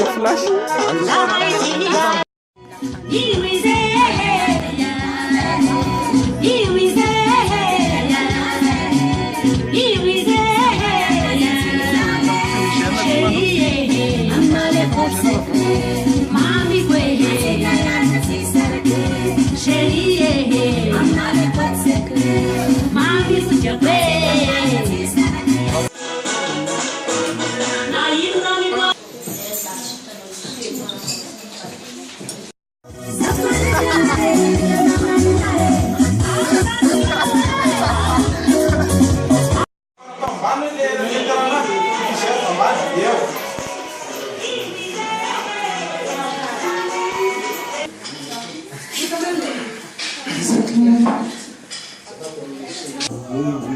flash.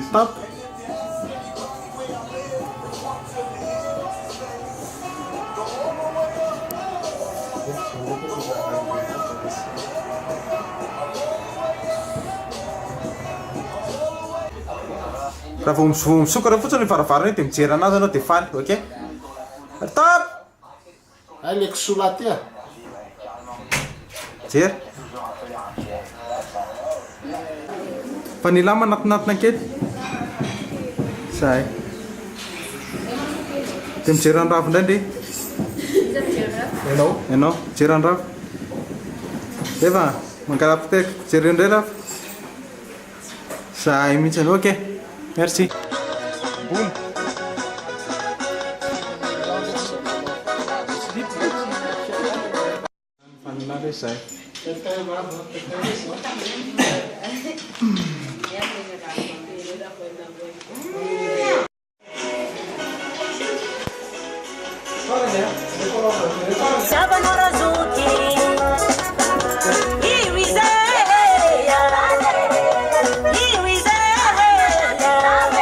Stop. Raha vao misokatra fotsiny ny varavarana dia mijery anazy anao dia faly, ok? Stop! Aleko sola ty a. Jery. Fa ny lama anatinatiny kely. Zay. Dia mijery ny ravo indray. Ianao, mijery ny ravo. Efa, mankarapiteko, mijery indray ravo. Zay mihitsy, ok. Merci. Boum. Fanilare zay.